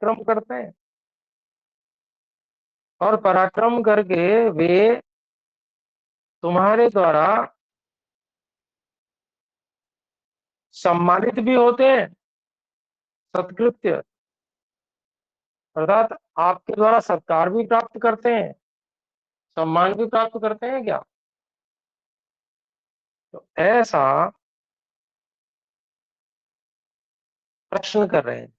पराक्रम करते हैं, और पराक्रम करके वे तुम्हारे द्वारा सम्मानित भी होते हैं, सत्कृत्य अर्थात आपके द्वारा सत्कार भी प्राप्त करते हैं, सम्मान भी प्राप्त करते हैं क्या? तो ऐसा प्रश्न कर रहे हैं,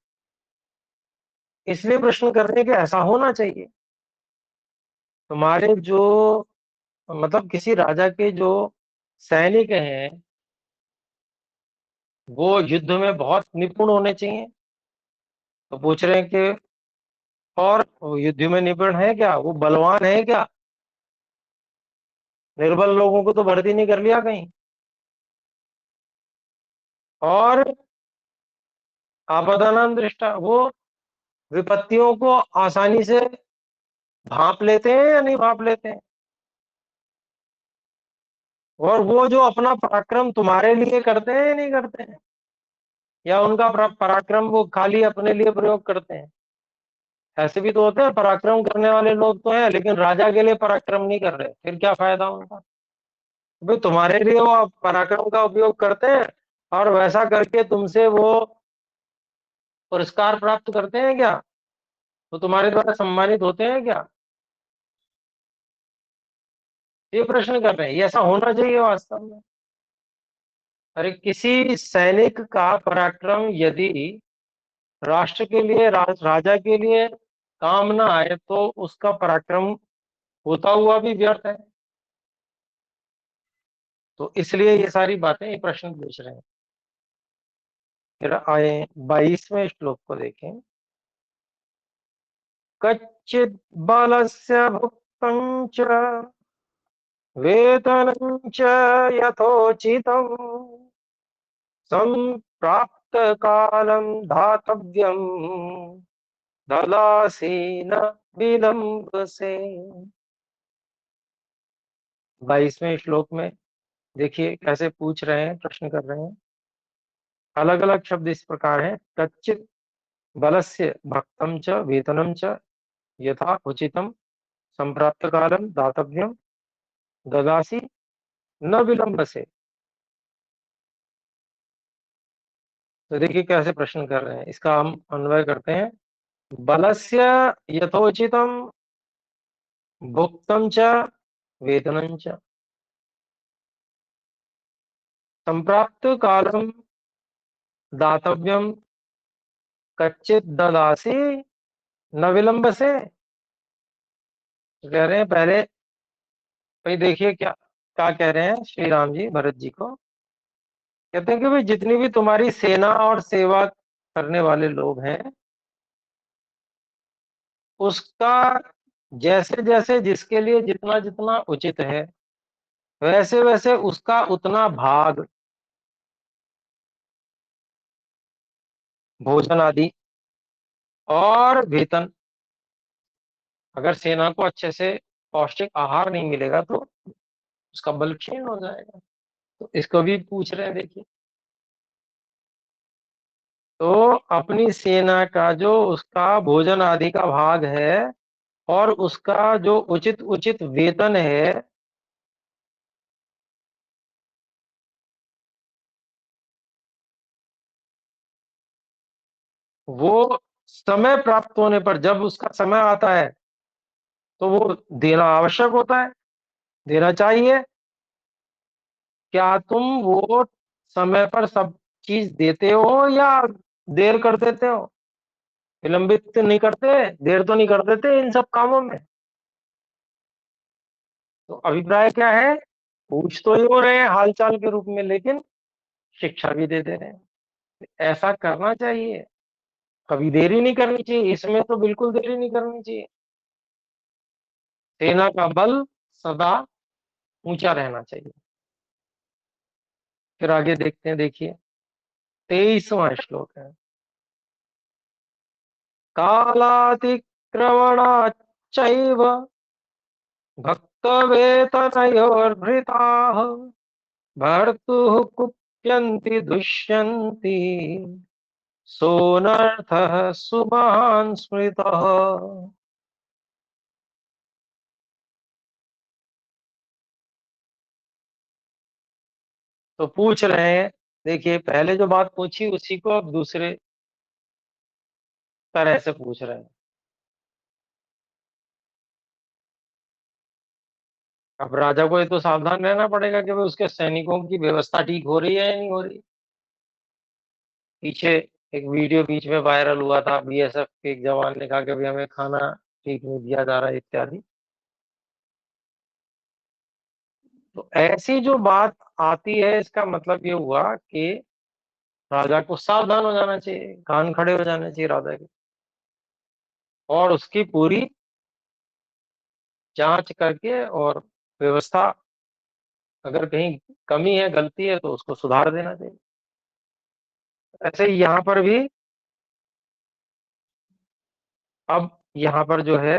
इसलिए प्रश्न कर रहे हैं कि ऐसा होना चाहिए। तुम्हारे जो मतलब किसी राजा के जो सैनिक हैं वो युद्ध में बहुत निपुण होने चाहिए। तो पूछ रहे हैं कि और वो युद्ध में निपुण है क्या, वो बलवान है क्या? निर्बल लोगों को तो भर्ती नहीं कर लिया कहीं। और आपदानां दृष्टा, वो विपत्तियों को आसानी से भांप लेते हैं या नहीं भांप लेते हैं? और वो जो अपना पराक्रम तुम्हारे लिए करते हैं या नहीं करते हैं, या उनका पराक्रम वो खाली अपने लिए प्रयोग करते हैं? ऐसे भी तो होते हैं, पराक्रम करने वाले लोग तो हैं लेकिन राजा के लिए पराक्रम नहीं कर रहे, फिर क्या फायदा उनका? भाई तुम्हारे लिए वो पराक्रम का उपयोग करते हैं और वैसा करके तुमसे वो पुरस्कार प्राप्त करते हैं क्या? वो तुम्हारे द्वारा सम्मानित होते हैं क्या? ये प्रश्न कर रहे हैं, ये ऐसा होना चाहिए वास्तव में। अरे किसी सैनिक का पराक्रम यदि राष्ट्र के लिए राजा के लिए काम ना आए तो उसका पराक्रम होता हुआ भी व्यर्थ है। तो इसलिए ये सारी बातें, ये प्रश्न पूछ रहे हैं। फिर आए 22वें श्लोक को देखें। कच्चित् बालस्य भुक्तं च वेतनं च यथोचितं संप्राप्त कालं दातव्यं ददासीन विलंब से। 22वें श्लोक में देखिए कैसे पूछ रहे हैं, प्रश्न कर रहे हैं। अलग अलग शब्द इस प्रकार हैं। कच्चित् बलस्य भक्तं च वेतनं च यथा उचितं संप्राप्त कालं दातव्यं ददासी न विलंब से। तो देखिए कैसे प्रश्न कर रहे हैं, इसका हम अन्वय करते हैं। बलस्य यथोचितं भुक्तं च वेतनं च संप्राप्त कालं दातव्यम कच्चित ददासी न विलंब से। तो कह रहे हैं पहले भाई देखिए क्या क्या कह रहे हैं श्री राम जी भरत जी को। कहते हैं कि भाई जितनी भी तुम्हारी सेना और सेवा करने वाले लोग हैं उसका जैसे जैसे जिसके लिए जितना जितना उचित है वैसे वैसे उसका उतना भाग, भोजन आदि और वेतन। अगर सेना को अच्छे से पौष्टिक आहार नहीं मिलेगा तो उसका बल क्षीण हो जाएगा। तो इसको भी पूछ रहे हैं देखिए। तो अपनी सेना का जो उसका भोजन आदि का भाग है और उसका जो उचित उचित वेतन है वो समय प्राप्त होने पर, जब उसका समय आता है तो वो देना आवश्यक होता है, देना चाहिए। क्या तुम वो समय पर सब चीज देते हो या देर कर देते हो? विलंबित नहीं करते, देर तो नहीं कर देते इन सब कामों में। तो अभिप्राय क्या है? पूछ तो ये हो रहे हैं हालचाल के रूप में लेकिन शिक्षा भी दे दे रहे हैं। ऐसा करना चाहिए, कभी देरी नहीं करनी चाहिए, इसमें तो बिल्कुल देरी नहीं करनी चाहिए। सेना का बल सदा ऊंचा रहना चाहिए। फिर आगे देखते हैं, देखिए 23वां श्लोक है। कालातिक्रमणाच्चैव भक्तवेतनयोर्भृताः भर्तुः कुप्यन्ति दुष्यन्ति सोऽनर्थः सुमहान् स्मृतः। तो पूछ रहे हैं, देखिए पहले जो बात पूछी उसी को अब दूसरे तरह से पूछ रहे हैं। अब राजा को ये तो सावधान रहना पड़ेगा कि भाई उसके सैनिकों की व्यवस्था ठीक हो रही है या नहीं हो रही। पीछे एक वीडियो बीच में वायरल हुआ था, बीएसएफ के एक जवान ने कहा कि भाई हमें खाना ठीक नहीं दिया जा रहा है इत्यादि। तो ऐसी जो बात आती है इसका मतलब ये हुआ कि राजा को सावधान हो जाना चाहिए, कान खड़े हो जाने चाहिए राजा के, और उसकी पूरी जांच करके और व्यवस्था, अगर कहीं कमी है गलती है तो उसको सुधार देना चाहिए। ऐसे ही यहाँ पर भी, अब यहाँ पर जो है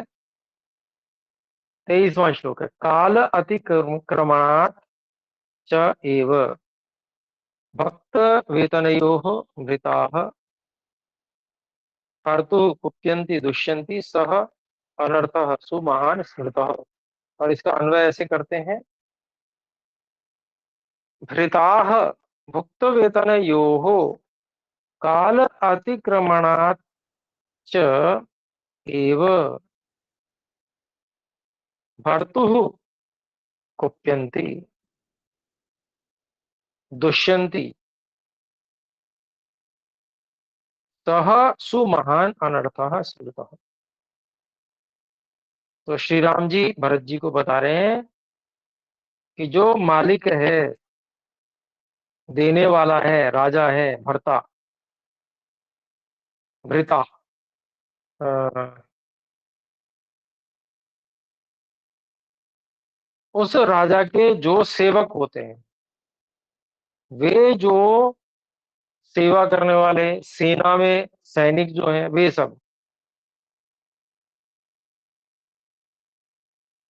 23वां श्लोक है, काल अतिक्रमणात् च एव भक्त वेतनयोः भृताः कर्तु कुप्यन्ति दुष्यन्ति सह अनर्थः सुमहान् स्मृतः। और इसका अन्वय ऐसे करते हैं, भृताः भुक्त वेतनयोः काल अतिक्रमणात् च एव भर्तुः कुप्यन्ति दुष्यन्ति सह सुमहान अनर्थः स्मृतः। तो श्री राम जी भरत जी को बता रहे हैं कि जो मालिक है, देने वाला है, राजा है, भर्ता, भृता, अ, उस राजा के जो सेवक होते हैं, वे जो सेवा करने वाले सेना में सैनिक जो हैं, वे सब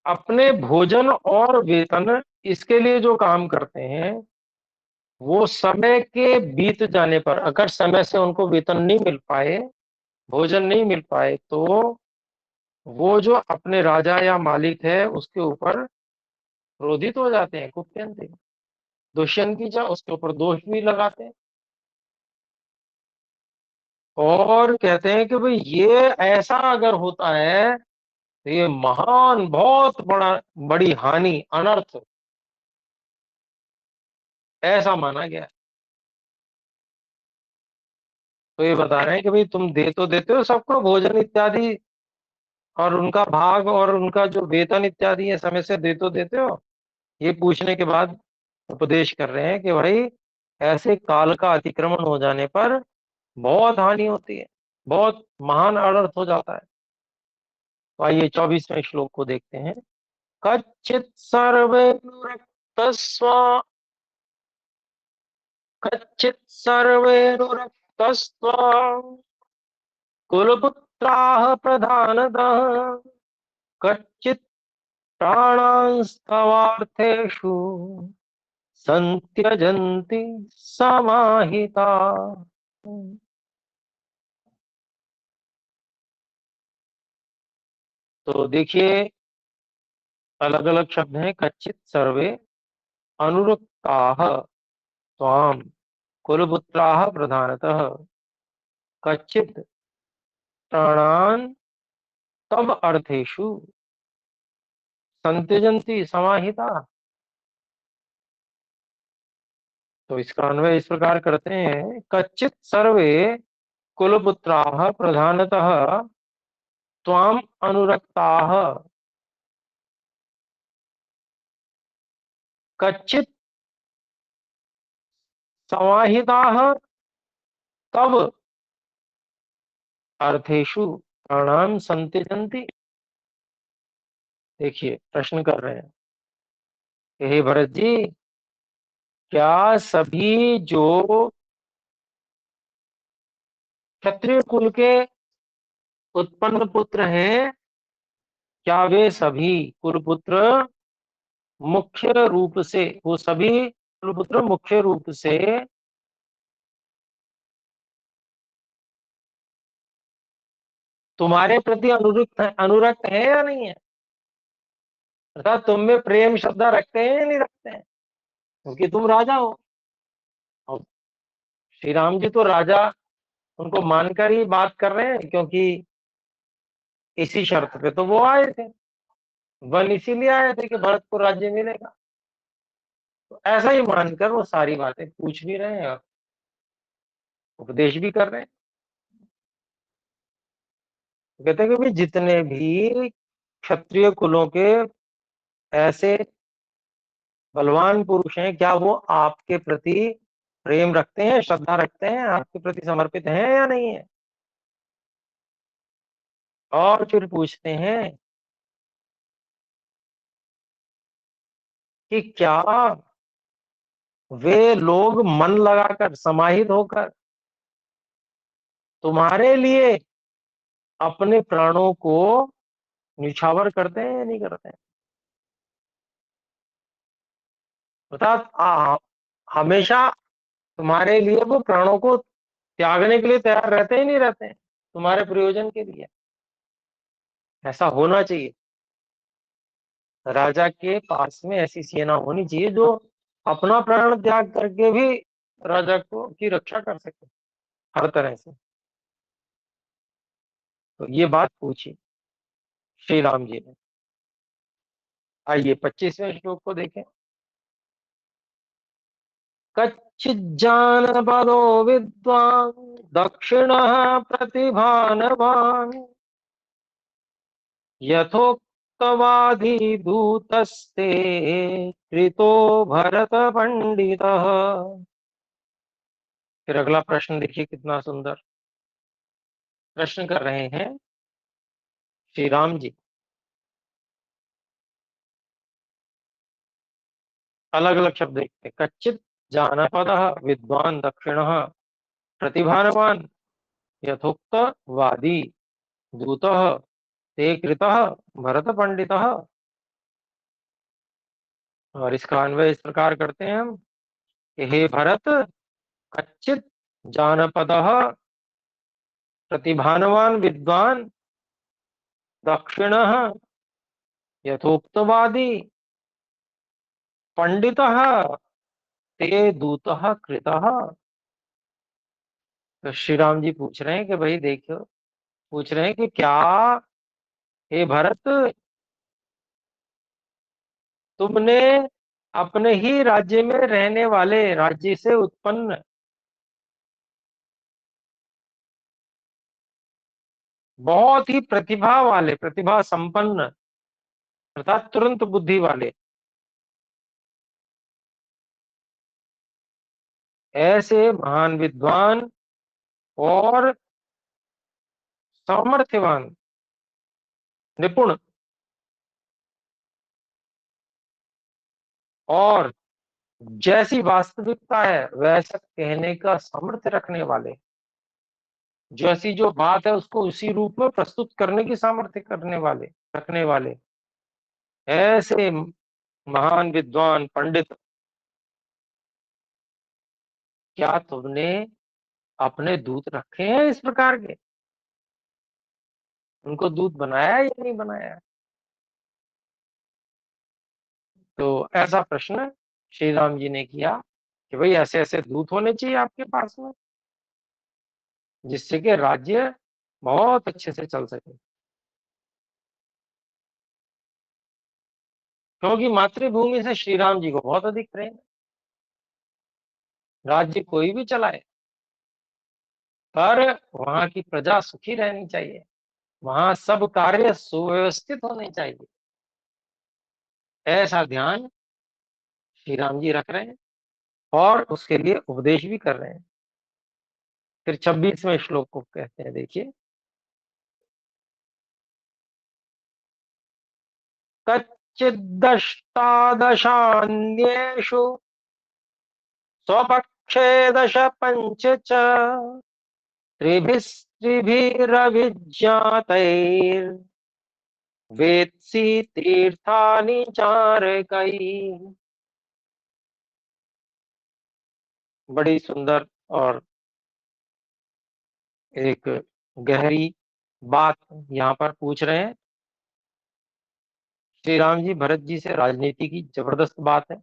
अपने भोजन और वेतन इसके लिए जो काम करते हैं, वो समय के बीत जाने पर, अगर समय से उनको वेतन नहीं मिल पाए, भोजन नहीं मिल पाए, तो वो जो अपने राजा या मालिक है उसके ऊपर क्रोधित हो जाते हैं, कुप्यंते दुष्यंत की जा, उसके ऊपर दोष भी लगाते हैं और कहते हैं कि भाई ये ऐसा अगर होता है तो ये महान, बहुत बड़ी हानि, अनर्थ ऐसा माना गया है। तो ये बता रहे हैं कि भाई तुम दे तो देते हो सबको भोजन इत्यादि और उनका भाग और उनका जो वेतन इत्यादि है समय से दे तो देते हो, ये पूछने के बाद उपदेश कर रहे हैं कि भाई ऐसे काल का अतिक्रमण हो जाने पर बहुत हानि होती है, बहुत महान अनर्थ हो जाता है। तो आइए 24वें श्लोक को देखते हैं। कच्चित सर्वेनुरक्तस्व कच्चित सर्वेनुरक्तस्व कुलपुत्राः प्रधानतः कच्चित् प्राणांस्तवार्थेषु संत्यजन्ति समाहिता। तो देखिए अलग अलग शब्द हैं, कच्चित सर्वे अनुरक्ताः त्वाम कुलपुत्राः प्रधानतः कच्चित् प्राणान् तव अर्थेषु संत्यजन्ति समाहिता। तो इसका अन्वय इस प्रकार करते हैं, कच्चित सर्वे कुलपुत्राः प्रधानतः त्वाम अनुरक्ताः कच्चित समाहिताः तव अर्थेषु प्राणान् संत्यजन्ति। देखिए प्रश्न कर रहे हैं कि हे भरत जी, क्या सभी जो क्षत्रिय कुल के उत्पन्न पुत्र हैं, क्या वे सभी कुलपुत्र मुख्य रूप से, वो सभी कुलपुत्र मुख्य रूप से तुम्हारे प्रति अनुरक्त है या नहीं है, अर्थात तुम में प्रेम श्रद्धा रखते हैं या नहीं रखते हैं, क्योंकि तुम राजा हो। और श्री राम जी तो राजा उनको मानकर ही बात कर रहे हैं, क्योंकि इसी शर्त पे तो वो आए थे, वन इसीलिए आए थे कि भरत को राज्य मिलेगा। तो ऐसा ही मानकर वो सारी बातें पूछ भी रहे हैं और उपदेश भी कर रहे हैं। तो कहते हैं कि भाई जितने भी क्षत्रिय कुलों के ऐसे बलवान पुरुष हैं, क्या वो आपके प्रति प्रेम रखते हैं, श्रद्धा रखते हैं, आपके प्रति समर्पित हैं या नहीं है। और फिर पूछते हैं कि क्या वे लोग मन लगाकर समाहित होकर तुम्हारे लिए अपने प्राणों को न्यौछावर करते हैं या नहीं करते हैं। अर्थात हमेशा तुम्हारे लिए वो प्राणों को त्यागने के लिए तैयार रहते ही नहीं रहते हैं, तुम्हारे प्रयोजन के लिए। ऐसा होना चाहिए, राजा के पास में ऐसी सेना होनी चाहिए जो अपना प्राण त्याग करके भी राजा को की रक्षा कर सके हर तरह से। तो ये बात पूछी श्री राम जी ने। आइए 25वें श्लोक को देखें। कच्चिज्जानपदो विद्वान् दक्षिणः प्रतिभानवान् यथोक्तवादी दूतस्ते कृतो भरत पंडितः। फिर अगला प्रश्न देखिए कितना सुंदर प्रश्न कर रहे हैं श्री राम जी। अलग अलग शब्द देखते हैं। कच्चित जानपदः विद्वान दक्षिणः प्रतिभानवान यथोक्त वादी दूतः ते कृतः भरत पंडितः। और इसका अन्वय इस प्रकार करते हैं हम कि हे भरत, कच्चित जानपदः प्रतिभानवान विद्वान दक्षिणः यथोक्तवादी पंडितः ते दूतः कृतः। तो श्री राम जी पूछ रहे हैं कि भाई देखो, पूछ रहे हैं कि क्या हे भरत, तुमने अपने ही राज्य में रहने वाले, राज्य से उत्पन्न बहुत ही प्रतिभा वाले, प्रतिभा संपन्न अर्थात तुरंत बुद्धि वाले ऐसे महान विद्वान और सामर्थ्यवान निपुण और जैसी वास्तविकता है वैसा कहने का सामर्थ्य रखने वाले, जैसी जो बात है उसको उसी रूप में प्रस्तुत करने की सामर्थ्य करने वाले, रखने वाले ऐसे महान विद्वान पंडित, क्या तुमने अपने दूत रखे हैं इस प्रकार के, उनको दूत बनाया है या नहीं बनाया है। तो ऐसा प्रश्न श्री राम जी ने किया कि भाई ऐसे ऐसे दूत होने चाहिए आपके पास में, जिससे कि राज्य बहुत अच्छे से चल सके। क्योंकि मातृभूमि से श्री राम जी को बहुत अधिक प्रेम है। राज्य कोई भी चलाए पर वहां की प्रजा सुखी रहनी चाहिए, वहां सब कार्य सुव्यवस्थित होने चाहिए, ऐसा ध्यान श्री राम जी रख रहे हैं और उसके लिए उपदेश भी कर रहे हैं। फिर 26वें श्लोक को कहते हैं, देखिए। कच्चिदष्टादशान्येषु स्वपक्षे दश पंच च त्रिभिस्त्रिभिरभिज्ञातैर्वेत्सि तीर्थानि चारकैः। बड़ी सुंदर और एक गहरी बात यहाँ पर पूछ रहे हैं श्री राम जी भरत जी से, राजनीति की जबरदस्त बात है।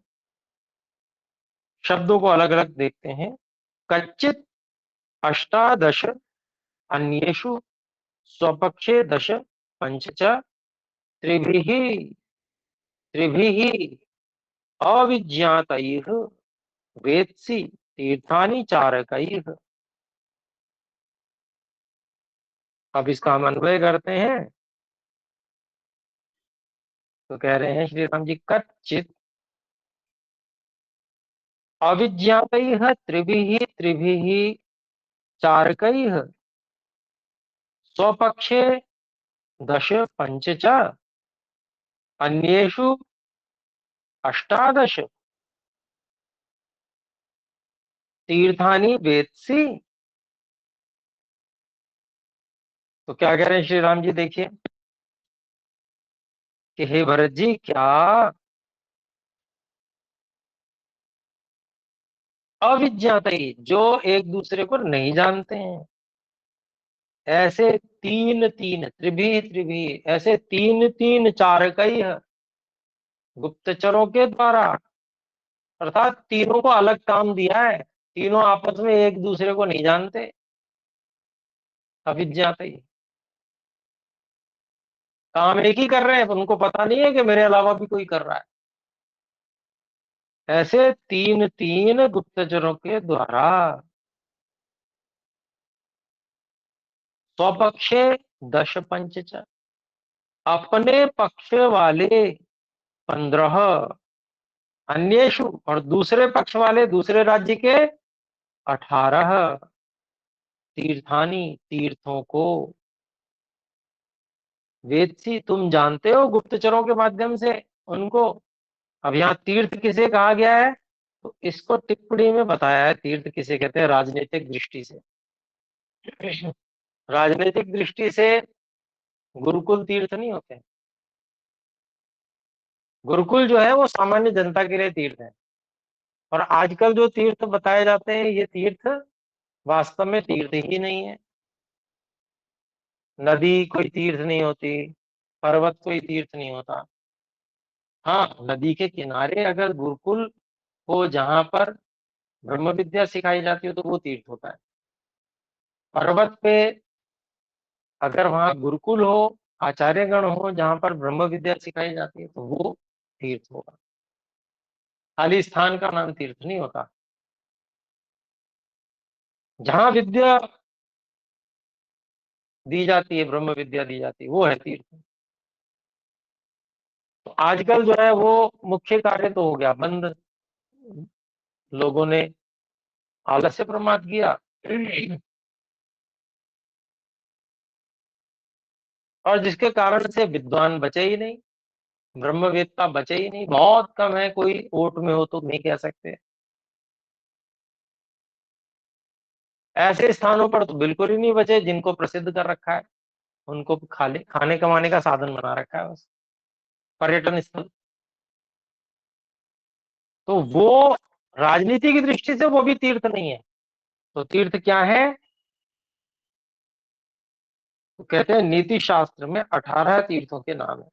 शब्दों को अलग अलग देखते हैं। कच्चित अष्टादश अन्येषु स्वपक्षे दश पंच च त्रिभिः त्रिभिः अविज्ञातैः वेत्सि तीर्थानि चारकैः। अब इसका हम अन्वय करते हैं तो कह रहे हैं श्री राम जी, कच्चित अविज्ञातैः त्रिभिः त्रिभिः चारकैः स्वपक्षे दश पंच च अन्येषु अष्टादश तीर्थानि वेत्सि। तो क्या कह रहे हैं श्री राम जी, देखिए कि हे भरत जी, क्या अविज्ञात जो एक दूसरे को नहीं जानते हैं, ऐसे तीन तीन त्रिभी त्रिभी, ऐसे तीन तीन चारकई गुप्तचरों के द्वारा, अर्थात तीनों को अलग काम दिया है, तीनों आपस में एक दूसरे को नहीं जानते, अविज्ञात काम एक ही कर रहे हैं पर उनको पता नहीं है कि मेरे अलावा भी कोई कर रहा है। ऐसे तीन तीन गुप्तचरों के द्वारा स्वपक्षे दश पंच च, अपने पक्ष वाले 15, अन्येषु और दूसरे पक्ष वाले दूसरे राज्य के 18 तीर्थानी तीर्थों को। वेदसी, तुम जानते हो गुप्तचरों के माध्यम से उनको। अब यहाँ तीर्थ किसे कहा गया है, तो इसको टिप्पणी में बताया है तीर्थ किसे कहते हैं राजनीतिक दृष्टि से। राजनीतिक दृष्टि से गुरुकुल तीर्थ नहीं होते। गुरुकुल जो है वो सामान्य जनता के लिए तीर्थ है, और आजकल जो तीर्थ बताए जाते हैं ये तीर्थ वास्तव में तीर्थ ही नहीं है। नदी कोई तीर्थ नहीं होती, पर्वत कोई तीर्थ नहीं होता। हाँ, नदी के किनारे अगर गुरुकुल हो जहां पर ब्रह्म विद्या सिखाई जाती है तो वो तीर्थ होता है। पर्वत पे अगर वहां गुरुकुल हो, आचार्यगण हो जहां पर ब्रह्म विद्या सिखाई जाती है तो वो तीर्थ होगा। खाली स्थान का नाम तीर्थ नहीं होता। जहां विद्या दी जाती है, ब्रह्म विद्या दी जाती है, वो है तीर्थ। तो आजकल जो है वो मुख्य कार्य तो हो गया बंद, लोगों ने आलस्य प्रमाद किया और जिसके कारण से विद्वान बचे ही नहीं, ब्रह्मवेत्ता बचे ही नहीं, बहुत कम है, कोई ओट में हो तो नहीं कह सकते। ऐसे स्थानों पर तो बिल्कुल ही नहीं बचे जिनको प्रसिद्ध कर रखा है, उनको खाली खाने कमाने का साधन बना रखा है बस, पर्यटन स्थल। तो वो राजनीति की दृष्टि से वो भी तीर्थ नहीं है। तो तीर्थ क्या है, तो कहते हैं नीति शास्त्र में 18 तीर्थों के नाम है।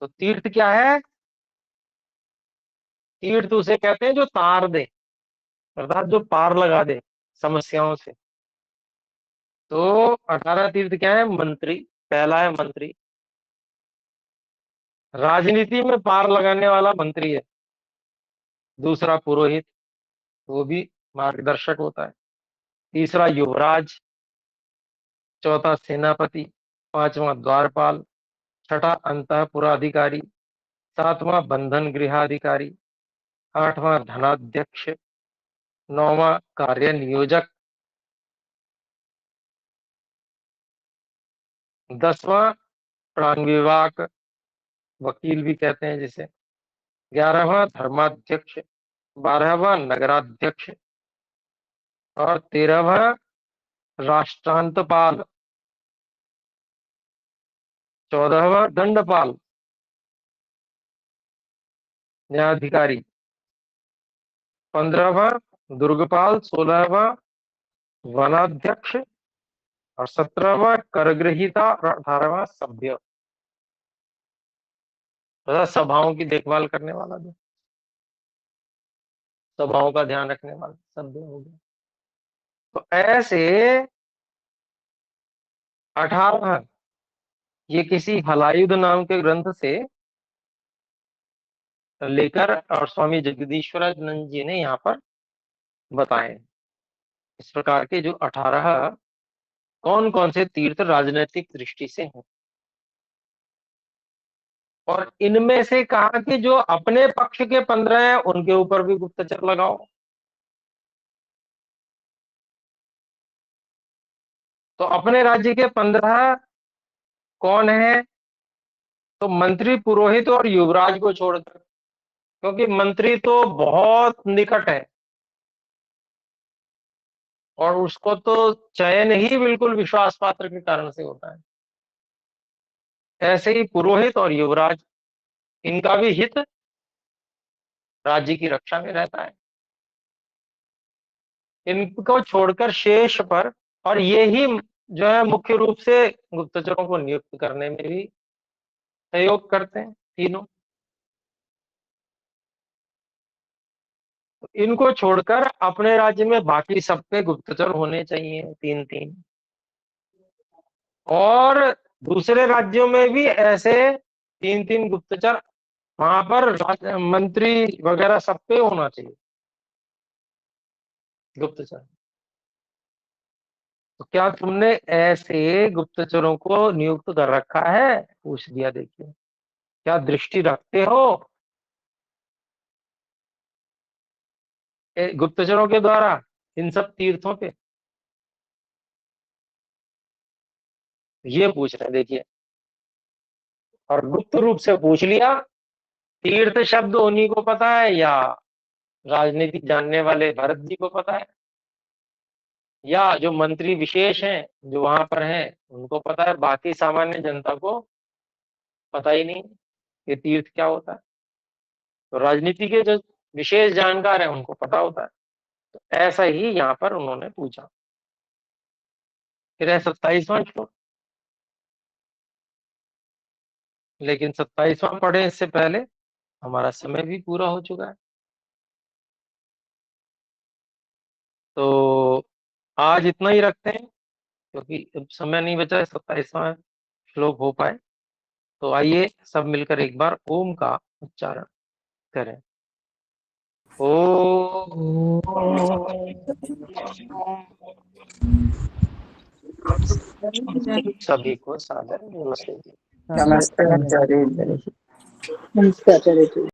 तो तीर्थ क्या है, तीर्थ उसे कहते हैं जो तार दे, अर्थात जो पार लगा दे समस्याओं से। तो 18 तीर्थ क्या है, मंत्री, पहला है मंत्री, राजनीति में पार लगाने वाला मंत्री है। दूसरा पुरोहित, वो भी मार्गदर्शक होता है। तीसरा युवराज, चौथा सेनापति, पांचवा द्वारपाल, छठा अंतःपुराधिकारी, सातवां बंधन गृहाधिकारी, आठवां धनाध्यक्ष, नौवां कार्य नियोजक, 10वां प्राण विभाग, वकील भी कहते हैं जिसे, 11वां धर्माध्यक्ष, 12वां नगराध्यक्ष, और 13वां राष्ट्रांतपाल, 14वां दंडपाल न्यायाधिकारी, 15वां दुर्गपाल, 16वां वनाध्यक्ष, और 17वां करग्रहीता और 18वां सभ्य, सभाओं की देखभाल करने वाला, जो सभाओं का ध्यान रखने वाला सभ्य हो गया। तो ऐसे 18 ये किसी हलायुध नाम के ग्रंथ से लेकर और स्वामी जगदीश्वरानंद जी ने यहाँ पर बताए। इस प्रकार के जो 18 कौन कौन से तीर्थ राजनीतिक दृष्टि से हैं, और इनमें से कहा कि जो अपने पक्ष के 15 हैं उनके ऊपर भी गुप्तचर लगाओ। तो अपने राज्य के 15 कौन है? तो मंत्री, पुरोहित और युवराज को छोड़कर, क्योंकि मंत्री तो बहुत निकट है और उसको तो चयन ही बिल्कुल विश्वास पात्र के कारण से होता है। ऐसे ही पुरोहित और युवराज, इनका भी हित राज्य की रक्षा में रहता है। इनको छोड़कर शेष पर, और ये ही जो है मुख्य रूप से गुप्तचरों को नियुक्त करने में भी सहयोग करते हैं तीनों। तो इनको छोड़कर अपने राज्य में बाकी सब पे गुप्तचर होने चाहिए, 3-3। और दूसरे राज्यों में भी ऐसे 3-3 गुप्तचर वहां पर मंत्री वगैरह सब पे होना चाहिए गुप्तचर। तो क्या तुमने ऐसे गुप्तचरों को नियुक्त कर रखा है? पूछ दिया। देखिए, क्या दृष्टि रखते हो गुप्तचरों के द्वारा इन सब तीर्थों पे? ये पूछ रहे हैं, देखिए। और गुप्त रूप से पूछ लिया। तीर्थ शब्द उन्हीं को पता है, या राजनीति जानने वाले भरत जी को पता है, या जो मंत्री विशेष हैं जो वहां पर हैं उनको पता है? बाकी सामान्य जनता को पता ही नहीं कि तीर्थ क्या होता है। तो राजनीति के जो विशेष जानकार है उनको पता होता है। तो ऐसा ही यहाँ पर उन्होंने पूछा। फिर है 27वां श्लोक। लेकिन 27वां पढ़े इससे पहले हमारा समय भी पूरा हो चुका है। तो आज इतना ही रखते हैं, क्योंकि अब समय नहीं बचा है 27वां श्लोक हो पाए। तो आइए सब मिलकर एक बार ओम का उच्चारण करें। ओम। सभी को सादर नमस्ते। नमस्ते आचार्य जी। नमस्ते आचार्य जी।